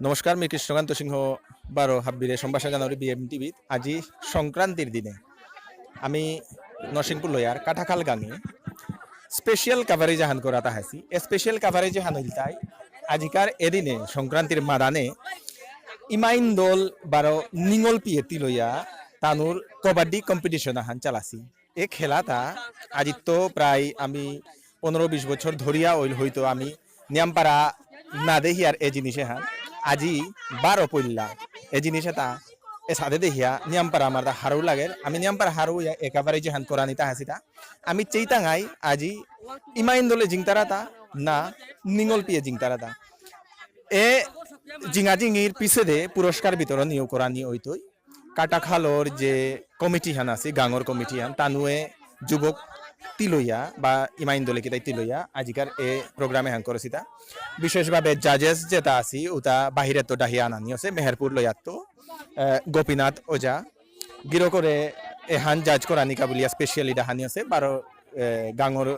নমস্কার, আমি কৃষ্ণকান্ত সিংহ 12 সম্ভাষা জানুয়ারি বিএম টিভিত আজি সংক্রান্তির দিনে আমি নরসিংপুর লয়ার কাঠাখাল গাঙে স্পেশাল কাভারেজ হান করা তাহাসি স্পেশাল কাভারেজ হান হইতাই আজিকার এদিনে সংক্রান্তির মাদানে ইমাইন দল 12 নিঙল পিয়েতি লইয়া তানুর কবাডি কম্পিটিশন হান চালাসি এ খেলাটা আজি তো প্রায় আমি 15-20 বছর ধরিয়া ওইল হইতো আমি নিয়ামপাড়া না দেখি আর এ জিনিসে হান আজি 12 পইল্লা এ জিনিস এটা এ সাথে দেখিয়া নিয়ামপাড়া আমার হারু লাগে আমি নিয়ামপাড়া হারু একেবারে যে হান করা নিতা হাসিটা আমি চেইতাঙাই আজি ইমাইন দলে জিংতারাতা না নিঙল পিয়ে জিংতারাতা এ জিঙা জিঙির পিছে দে পুরস্কার বিতরণ নিয়োগ করা নিয়ে হইতই কাটাখালর যে কমিটি হান আছে গাঙর কমিটি হান তানুয়ে যুবক তিলইয়া বা ইমাইন দলে কিতাই তিলইয়া আজিকার এ প্রোগ্রামে হাং করেছিতা বিশেষভাবে জাজেস যেটা আছি ওটা বাহিরে তো ডাহিয়া আনানি আছে মেহেরপুর লইয়াত তো গোপীনাথ ওজা গিরো করে এহান জাজ করা নিকা বলিয়া স্পেশালি ডাহানি আছে 12 গাঙর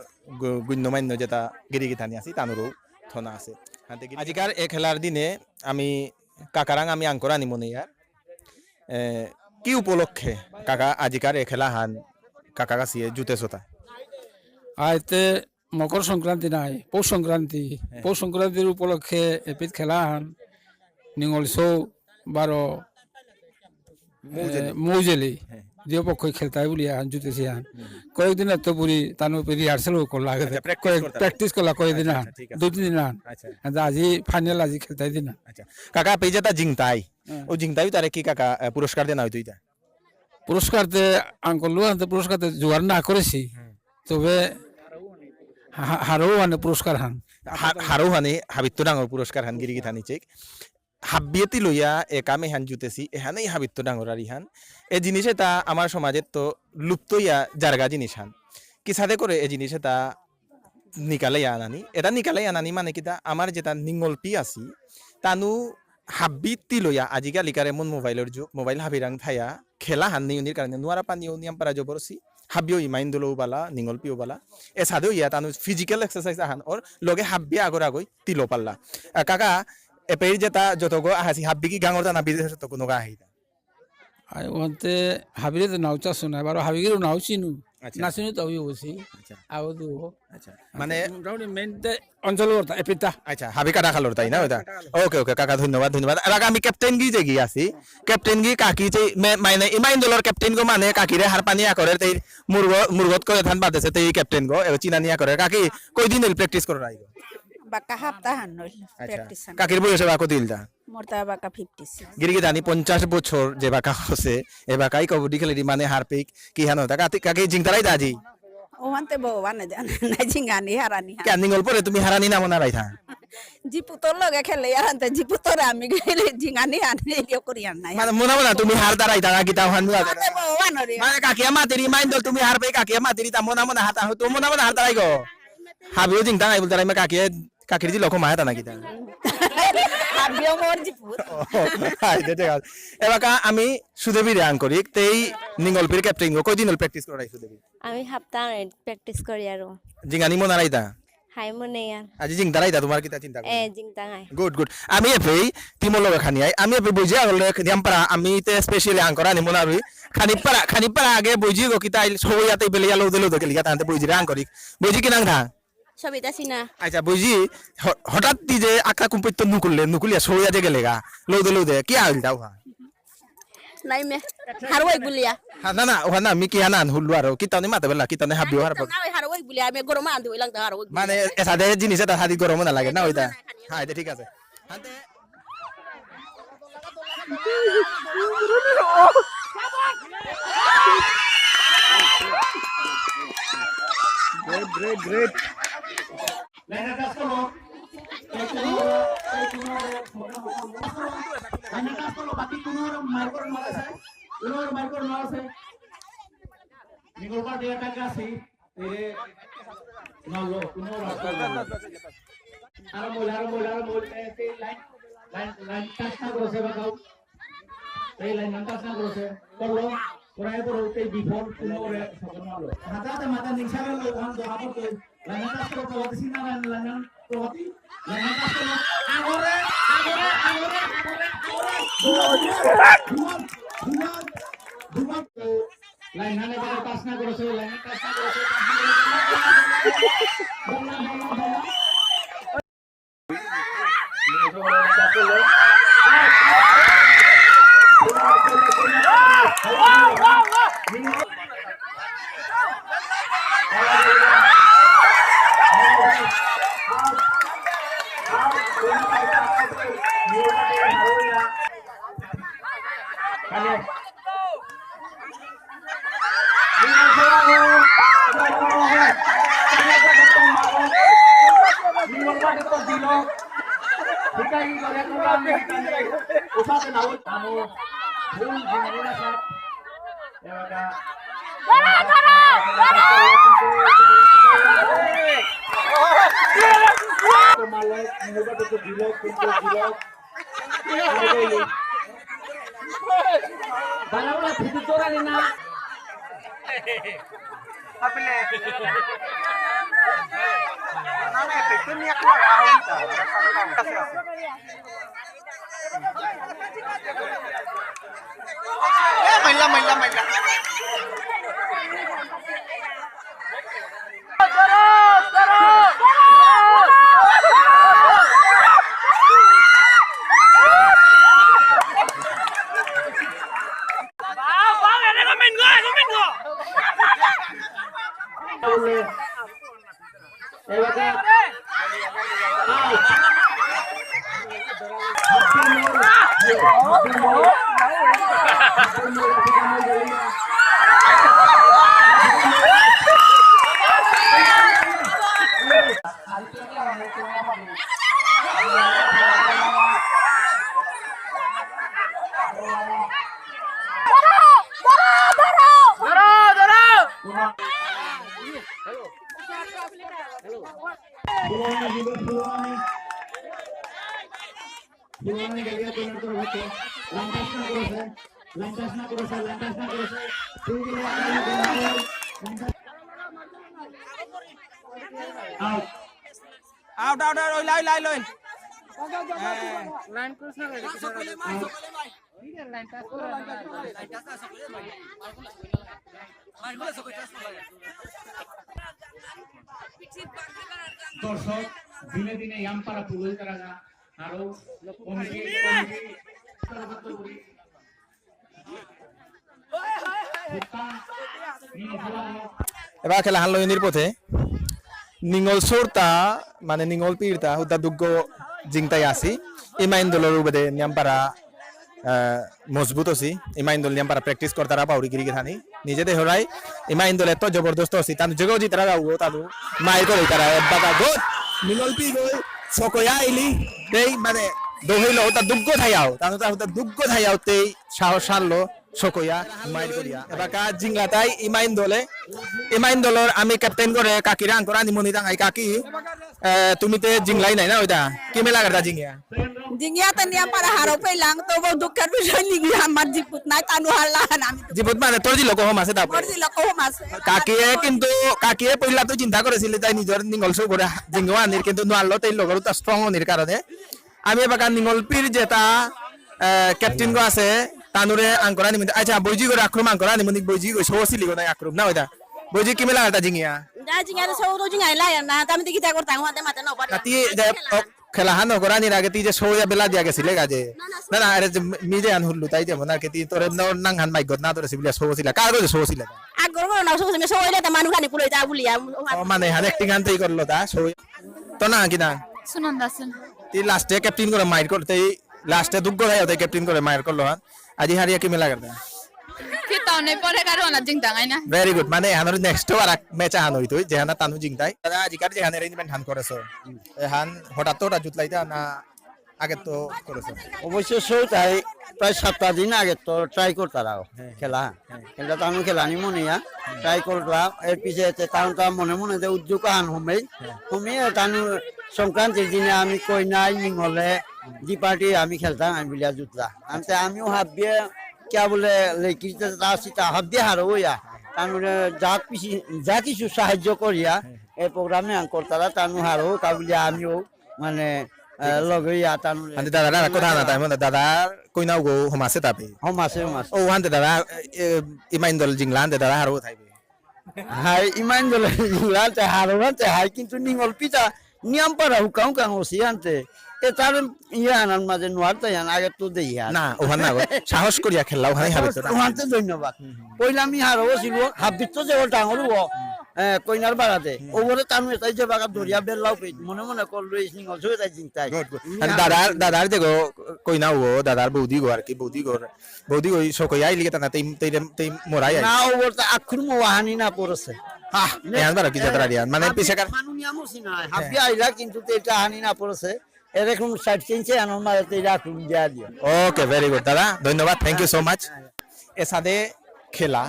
গুণ্যমান্য যেটা গিরিগিথানি আছি তানুরও থনা আছে আজিকার এ খেলার দিনে আমি কাকারাং আমি আঙ্করা নিমনে ইয়ার কি উপলক্ষে কাকা আজিকার এ খেলা হান কাকা কাছিয়ে জুতে সোতা আইতে মকর সংক্রান্তি নাই পৌষ সংক্রান্তির উপলক্ষে এপিত খেলা হান নিঙল সৌ 12 মৌজেলি যে পক্ষ খেলতাই বলি হান জুতেছি হান কয়েকদিন এত বুড়ি তার রিহার্সেল করলা প্র্যাকটিস করলা কয়েকদিন হান 2-3 দিন হান আজি ফাইনাল আজি খেলতাই দিন কাকা পেজেতা জিংতাই ও জিংতাই তারে কি কাকা পুরস্কার দেনা হইতো ইতা পুরস্কারতে আঙ্কলু আনতে পুরস্কারতে জোগাড় না করেছি তবে হারও মানে পুরস্কার হান হারও হানি হাবিত্য ডাঙর পুরস্কার হান গিরিগি থানি চেক হাবিয়েতি লইয়া একামে হান জুতেছি এহানেই হাবিত্য ডাঙর আর ইহান এ জিনিস এটা আমার সমাজের তো লুপ্ত ইয়া জারগা জিনিস হান কি সাথে করে এ জিনিস এটা নিকালাই আনানি এটা নিকালাই আনানি মানে কিতা আমার যেটা নিঙলপি আছি তানু হাবিতি লইয়া আজিকালিকার এমন মোবাইলের যুগ মোবাইল হাবিরাং থায়া খেলা হান নিউনির কারণে নুয়ারা পানিও নিয়াম পারা জবরসি হাবিও ইমাইন দলও বালা নিঙল পিও বালা এ সাদেও ইয়া তানু ফিজিক্যাল এক্সারসাইজ আহান ওর লগে হাবিয়া আগর তিলো পাল্লা কাকা এপের যেটা যতগো আহাসি হাবি কি গাঙর জানা বিদেশ তো কোনো গা আহিতা আর ওতে হাবিরে তো নাও চাষ না এবার হাবিগিরও নাও চিনু নাচিনু তাও বসি আও দু আচ্ছা মানে মোটামুটি মেন অঞ্চল এপিতা আচ্ছা হাবি কাটা খালোর তাই না ওটা ওকে ওকে কাকা ধন্যবাদ এবার আমি ক্যাপ্টেন গি যে গি আছি ক্যাপ্টেন গি কাকি যে মানে ইমাইন দলর ক্যাপ্টেন গো মানে কাকিরে হার পানিয়া করে তেই মুরগত করে ধান বাদেছে তেই ক্যাপ্টেন গো এ চিনানিয়া করে কাকি কই দিন প্র্যাকটিস করে রাইগো বাকা হাপ্তাহান নইল প্র্যাকটিস কাকির বয়স বাকো দিলতা মোরতা বাকা 56 গিরিগি জানি 50 বছর যে বাকা হচ্ছে এ বাকাই কবডি খেলি মানে হারপিক কি হানো তা কাকি জিংতারাই দাজি ওহানতে বওয়ানে জান না জিঙ্গানি হারানি ক্যানিং পরে তুমি হারানি না মনে রাইথা জিপুতর লগে খেলে আনতে জিপুতর আমি গেলে জিঙ্গানি আনে এলিও করিয়ান নাই মানে মনে মনে তুমি হার দাঁড়াই দাঁড়া কি তাও হানু বওয়ানরে মানে কাকি আমা তেরি মাইন্ড তুমি হার পেই কাকি আমা তেরি তা মনে মনে হাতা তো মনে মনে হার দাঁড়াই গো হাবিও জিংতা নাই বলতে আমি কাকির জি লক্ষ মায়াতা নাকি তা হাবিও মোর জিপুত এবাকা আমি সুদেবীরে আং করি তেই নিঙলপির ক্যাপ্টেন গো কয়দিন প্র্যাকটিস করাই সুদেবী আমি হাপ্তা প্র্যাকটিস করি আর জিঙ্গানি মন আরাইতা হাই মনে আর আজি জিং দাঁড়াইতা তোমার কিতা চিন্তা এ জিংতাঙাই গুড আমি এফেই টিমর লগে খানি আমি এফে বুঝি আগলে দিয়ামপাড়া আমি তে স্পেশালি আং করা নিমন আরুই খানিপাড়া আগে বুঝি গো কিতা সবইয়াতে বেলিয়া লউদে লউদে লিয়া তাতে বুঝি আং করি বুঝি কিনাং থা সবিতা সিনা আচ্ছা বুঝি হঠাৎ দি যে আকা কুম্পিত নুকুলিয়া সবইয়া যে গেলেগা লউদে কি আইল দাও নাই মে হারওই বুলিয়া না না ওখানে আমি কি হানান হুল্লু আর কি তানে মাতে বেলা কি তানে হাবিও হার না হারওই বুলিয়া আমি গরম আন দিই লাগদা হারওই মানে এসাদে জিনিস এটা হাদি গরম না লাগে না ওইটা হ্যাঁ এটা ঠিক আছে great Kurai berarti before pulau re sekolah lo. Hata mata ningsara lo kan doa apa tuh? Lanang tas kalau di sini lanang roti, lanang tas kalau agore. Dua lanang ada tasnya kalau lanang tasnya Out, oi line. দর্শক দিনে দিনে ইয়ামপাড়া পুরোই তারা আরো committee এবার খেলা হানলো ইনির পথে নিঙল সোরতা মানে নিঙল পিরতা হুদা দুগ্গ জিংতাই আসি ইমাইন দলের উপরে নিয়ামপাড়া মজবুত আছি ইমাইন দল নিয়ামপাড়া প্র্যাকটিস করতারা পাউরি গিরি গিরানি নিজে দেহরাই ইমাইন দল এত জবরদস্ত আছি তান জেগো জি তারা গাও তানু মাই করে তারা বাবা গো নিঙল পি গই সকয়া আইলি দেই মানে দহিলো তা দুগ্গ থাইয়াও তানু তা হুদা দুগ্গ থাইয়াও তেই সাহস সারলো সকয়া মাইর করিয়া এবাকা জিংলাতাই ইমাইন দলর আমি ক্যাপ্টেন করে কাকিরা আঙ্করা নিমনি দাঙ্গাই কাকি তুমি তে জিংলাই নাই না ওইটা কি মেলা করতা জিংয়া জিঙ্গিয়া তো নিয়াম পারা হারো পেলাম তো বহু দুঃখের বিষয় নিগি আমার জিপুত নাই তানু হারলাহান আমি জীবত মানে তোর জি লোক হোম আছে তারপর করছি লকো মাসে কাকিয়ে পইলা তো চিন্তা করেছিল তাই নিজের নিঙ্গল শো করে জিঙ্গা আনির কিন্তু নোয়ারলো তাই লগর তো স্ট্রং হনির কারণে আমি এবার নিঙ্গল পির যেটা ক্যাপ্টেন গো আছে তানুরে আঙ্করা নিমনি আচ্ছা বইজি করে আক্রম আঙ্করা নিমনি বইজি গো সহসিলি গো নাই আক্রম না ওইটা বইজি কি মেলা এটা জিঙ্গিয়া jinga so do jinga la ya na kami kita ko tang hate mate no pa তি খেলাহান করানির আগে তুই যে সৌয়া বেলা দিয়া গেছিলে কাজে না না আরে মিজে আন হুল্লু তাই যেমন আর কি তুই তোর নাং হান মাইগত না তোর সিবিলা সৌছিলা কার গো সৌছিলা agor ko na so me so ile ta manu kani puloi ta bulia মানে হান একটিং হান তাই করলো তা সৌ তো না কি না সুনন্দাসন তুই লাস্টে ক্যাপ্টেন করে মাইর করতে লাস্টে দুগ্গ হয় ওই ক্যাপ্টেন করে মাইর করলো হান আজি হারিয়া কি মেলা করতে ফিতাউনে পরে কারণা জিংতাঙাই না ভেরি গুড মানে হানোর নেক্সট আর ম্যাচ হান হইতো যেহানা তানু জিংতাই দাদা আজিকার যেহানে অ্যারেঞ্জমেন্ট হান করেছো হান হঠাৎ তো ওটা জুতলাইতা না আগে তো করেছো অবশ্য তাই প্রায় 7 দিন আগে তো ট্রাই করতারাও খেলা খেলা তো আমি খেলা নিমো নিয়া ট্রাই করলাম এর পিছে তাহলে তো মনে মনে যে উদ্যোগ আন হমিয়ে তানু সংক্রান্তির দিনে আমি কই নাই নিংহলে জি পার্টি আমি খেলতাম আমি বিলিয়া জুতলা আনতে আমিও হাবিয়ে क्या बोले लेकिन सीता হাবদি হারো ইয়া তানুরে যা কিছু সাহায্য করিয়া এই প্রোগ্রামে করতারা তানু হারো কাবুলিয়া আমিও মানে লগইয়া তানুরে Ante dada কথা না তাই মানে দাদার কইনাও গো হমাসে তাপে হমাসে ও হান্তে দাদা ইমাইন্দল জিংলা হান্তে দাদা হারো থাইবে হাই ইমান দলে লাতে হারো নাতে হাই কিন্তু নিঙ্গল পিতা নিয়ম পারা হুকাউ কাউ সিয়ান্তে এ তার ইয়া আনার মাঝে নোয়ারতে জান আগে তো দেইয়া না ওখান না গো সাহস করিয়া খেললা ওখানে হাবে তো তোমাতে ধন্যবাদ কইলা আমি হারো ছিল হাবিত তো যে ডাঙর ও কইনার বাড়াতে ওবরে তানু এটাই যে বাগা দরিয়া বেল্লাও পেট মনে মনে করলো এই নিঙ্গল ছয় তাই চিন্তাই দাদার দেখো কইনাও গো দাদার বৌদি গো আর কি বৌদি ওই সকই আইলি তা না তেই মোরাই আই না ওবর তা আখুর মোহানি না পড়ছে হ্যাঁ এখান বারো কি যাত্রা রিয়ান মানে পিছাকার মানু নিয়ামো সিনা হাবি আইলা কিন্তু এটা হানি না পড়ছে এরকম সাইড চেঞ্জে আনার মাঝে এটা আখুর দিয়া দিও ওকে ভেরি গুড দাদা ধন্যবাদ থ্যাংক ইউ সো মাচ এর সাথে খেলা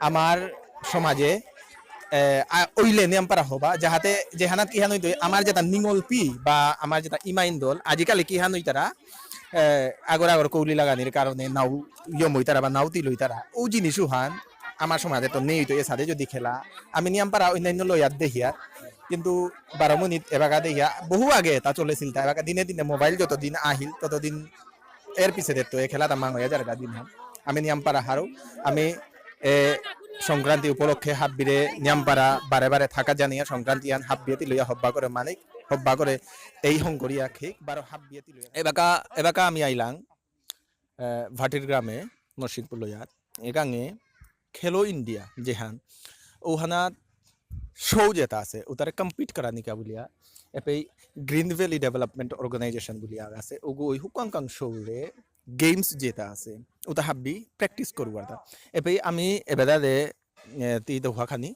আমার সমাজে ওইলে নিয়ম পারা হবা যাহাতে যেহানাত কিহান হইতো আমার যেটা নিঙল পি বা আমার যেটা ইমাইন দল আজিকালি কিহান হই তারা আগর কৌলি লাগানির কারণে নাও ইয়ম হই তারা বা নাওতি লই তারা ও জিনিসও হান আমার সমাজে তো নেই তো এর সাথে যদি খেলা আমি নিয়ম পারা অন্যান্য লইয়ার দেখিয়া কিন্তু 12 মিনিট এবাকা দেখিয়া বহু আগে তা চলেছিল তা এবাকা দিনে দিনে মোবাইল যতদিন আহিল ততদিন এর পিছে দেখতো এই খেলাটা মাং হইয়া যার দিন হান আমি নিয়ম পারা হারো আমি সংক্রান্তি উপলক্ষে হাববিরে নিয়ামপাড়া বারে বারে থাকা জানিয়া সংক্রান্তি আন হাববিয়েতি লইয়া হব্বা করে মানিক হব্বা করে এই হংকরিয়া খেক বারো হাববিয়েতি লইয়া এবাকা আমি আইলাং ভাটির গ্রামে নরসিংপুর লইয়াত এগাঙে খেলো ইন্ডিয়া যেহান ওহানাত শো যেটা আছে ওটারে কম্পিট করা নিকা বলিয়া এপেই গ্রিন ভ্যালি ডেভেলপমেন্ট অর্গানাইজেশন বলিয়া আছে ওগো ওই হুকাং শোরে গেমস যেটা আছে ওটা হাবি প্র্যাকটিস করবো আর এপেই আমি এবেদাদে তি দোহা খানি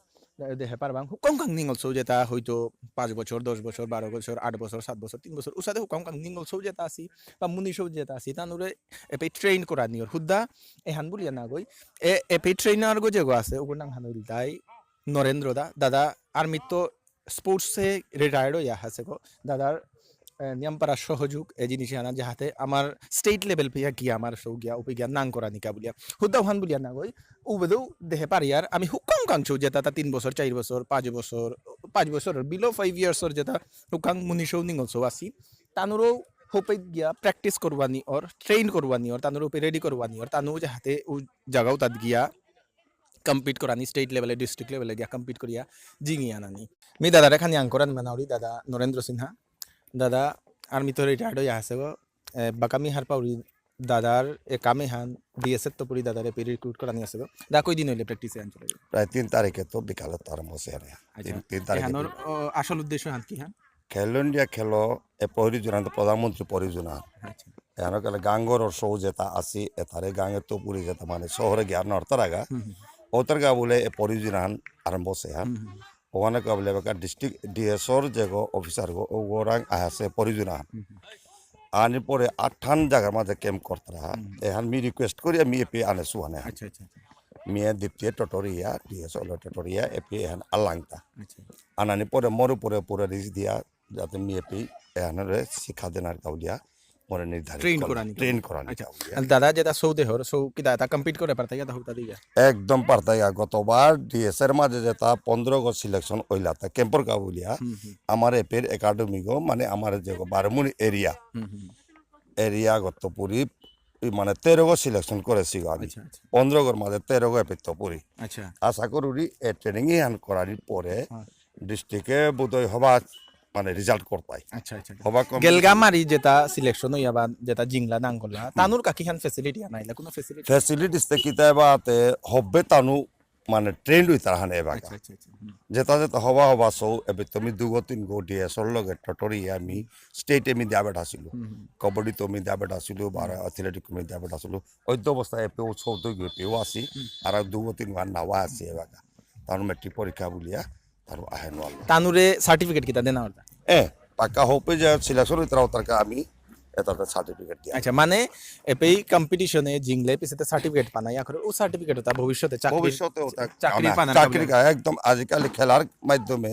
দেহে পারবাং হুকং কাং নিঙ্গল সৌ যেটা হয়তো 5 বছর 10 বছর 12 বছর 8 বছর 7 বছর 3 বছর উসাদে হুকং কাং নিঙ্গল সৌ যেটা আসি বা মুনি সৌ যেটা আসি তানুরে এপেই ট্রেন করা নিয়র হুদ্দা এহান বলিয়া না গই এপেই ট্রেনার গো যেগো আছে ওগুর নাম হানুল দাই নরেন্দ্র দাদা আর্মি তো স্পোর্টসে রিটায়ার্ড হইয়া আছে গো দাদার নিয়ম পারা সহযোগ এই জিনিস আনা যাহাতে আমার স্টেট লেভেল পিয়া গিয়া আমার সৌ গিয়া উপে গিয়া নাং করা নিকা বলিয়া হুদ্দা হান বলিয়া না গই উবেদৌ দেহে পারিয়ার আমি হুকং কাংছো যেটা 3 বছর 4 বছর 5 বছর বিলো 5 ইয়ার্সর যেটা হুকাং মুনিশৌ নিঙ্গলসৌ আসি তানুরও হোপে গিয়া প্র্যাকটিস করবানি ওর ট্রেন করবানি ওর তানুর উপে রেডি করবানি ওর তানু যাহাতে ও জায়গাও তাত গিয়া কম্পিট করানি স্টেট লেভেলে ডিস্ট্রিক্ট লেভেলে গিয়া কম্পিট করিয়া জিঙি আনানি মি দাদারে খানি আঙ্করান মানাউরি দাদা নরেন্দ্র সিনহা দাদা আর্মি তো রিটায়ার্ড হয়ে আছে গো বাকামি হার পাউরি দাদার এ কামে হান ডিএসএফ তো পুরি দাদারে পে রিক্রুট করানি আছে গো দা কই দিন হইলে প্র্যাকটিসে আন চলে প্রায় 3 তারিখে তো বিকালে আরম্ভ হচ্ছে 3 তারিখে হানোর আসল উদ্দেশ্য হান কি হান খেলো ইন্ডিয়া খেলো এ পরিযোজনা প্রধানমন্ত্রী পরিযোজনা আচ্ছা এখানে গেলে গাঙ্গর শো যেটা আসি এতারে গাঙে তো পুরি যেটা মানে শহরে গিয়ে নর্তরাগা ওতরগা বলে এ পরিযোজনা আরম্ভ হচ্ছে ওখানে বলে ডিস্ট্রিক্ট ডিএসওর যে অফিসার গো ওরাং আছে পরিযোজনা আনি পরে 8 জায়গার মাঝে ক্যাম্প করতারা এখান মি রিকোয়েস্ট করি আমি এপি আনে সুহানে আচ্ছা আচ্ছা মিয়া দ্বিতীয় টটরিয়া ডিএসওর টটরিয়া এপি এখান আলাংতা আচ্ছা আনানি পরে মরু পরে পুরো রিস দিয়া যাতে মি এপি এখানে শিক্ষা দেনার কাউলিয়া মরে নির্ধারিত ট্রেন করানি দাদা যেটা সৌদে হর সৌ কি দাদা কম্পিট করে পারতা গিয়া হুতা দিয়া একদম পারতাই গতবার ডিএসএর মাঝে যেটা 15 গো সিলেকশন হইলা তা ক্যাম্পর কাবুলিয়া আমার এপের একাডেমি গো মানে আমার যে বারমুনি এরিয়া গত পুরি মানে 13 গো সিলেকশন করেছি গো আমি 15 গোর মাঝে 13 গো এপে তো পুরি আচ্ছা আশা করি এ ট্রেনিং হান করার পরে ডিস্ট্রিক্টে বোধহয় হবা মানে রেজাল্ট করতাই আচ্ছা আচ্ছা গেলগামারি যেটা সিলেকশন হইয়া বা যেটা জিংলা নাঙ্গলা তানুর কাকি খান ফ্যাসিলিটি আনাইলা কোনো ফ্যাসিলিটিস তে কিতাবাতে হবে তানু মানে ট্রেন্ড হই তার হানে এবাকা আচ্ছা আচ্ছা যেটা হবা সৌ এবে তুমি 2-3 গো ডিএসর লগে টটরি আমি স্টেট এমি দিয়াবেট আসিল কবাডি তো আমি দিয়াবেট আসিল আর অ্যাথলেটিক আমি দিয়াবেট আসিল ওই তো অবস্থা এপে ও সৌদ পেও আসি আর 2-3 বার নাওয়া আছে এবাকা তার মেট্রিক পরীক্ষা বলিয়া তার আহেন তানুরে সার্টিফিকেট কিতা দেনা ওটা পাকা হোপে যে সিলেকশন হইতারা ওটারকে আমি এটাতে সার্টিফিকেট দিয়া আচ্ছা মানে এপেই কম্পিটিশনে জিংলে পিছতে সার্টিফিকেট পানাই আখরে ও সার্টিফিকেট ওটা ভবিষ্যতে চাকরি একদম আজকাল খেলার মাধ্যমে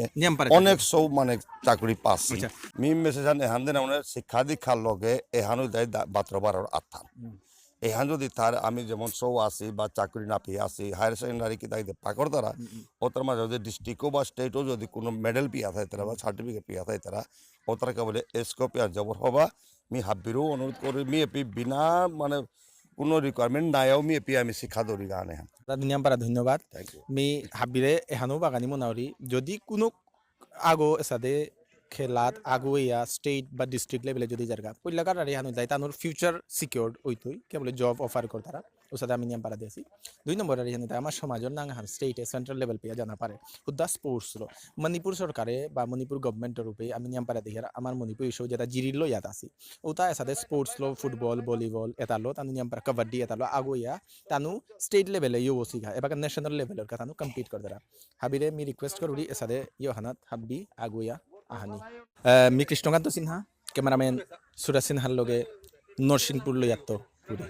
অনেক সব মানে চাকরি পাচ্ছি মিম মেসেজ এহান দিন শিক্ষা দীক্ষার লগে এহানো দেয় 12 আত্মান এখান যদি তার আমি যেমন সৌ আছি বা চাকরি না পেয়ে আছি হায়ার সেকেন্ডারি কি তাই পাকর তারা ওটার মাঝে যদি ডিস্ট্রিক্টও বা স্টেটও যদি কোনো মেডেল পিয়া থাকে তারা বা সার্টিফিকেট পিয়া থাকে তারা ওটাকে বলে এসকো পেয়ার জবর হবা আমি হাব্বিরও অনুরোধ করি মি এপি বিনা মানে কোনো রিকোয়ারমেন্ট নাইও মি এপি আমি শিক্ষা দৌড়ি গানে হ্যাঁ দুনিয়াম পারা ধন্যবাদ থ্যাংক ইউ মি হাবিরে এহানো বাগানি মনাওরি যদি কোনো আগো এসাদে খেলাত আগো ইয়া স্টেট বা ডিস্ট্রিক্ট লেভেলে যদি জায়গা পইলাকার আর এহানো যায় তানোর ফিউচার সিকিউরড ওইতুই কেবল জব অফার কর তারা ওসাদে আমি নিয়ম পারা দিয়েছি 2 নম্বর আর এহানো আমার সমাজের নাং হার স্টেটে সেন্ট্রাল লেভেল পেয়ে জানা পারে হুদ্দা স্পোর্টস লো মণিপুর সরকারে বা মণিপুর গভর্নমেন্টের রূপে আমি নিয়ম পারা দেখি আমার মণিপুর ইস্যু যেটা জিরিল ইয়াত আছি ওটা এসাদে স্পোর্টস লো ফুটবল ভলিবল এতালো তানু নিয়ম পারা কাবাডি এতালো আগো ইয়া তানু স্টেট লেভেলে ইউ ওসিঘা এবার ন্যাশনাল লেভেলের কথা কম্পিট করে তারা হাবিরে মি রিকোয়েস্ট করি এসাদে ইয় হানাত হাব্বি আগো ইয়া আহানি মি কৃষ্ণকান্ত সিনহা ক্যামেরাম্যান সুরাজ সিনহার লগে নরসিংপুর লইয়াত্ত পুরী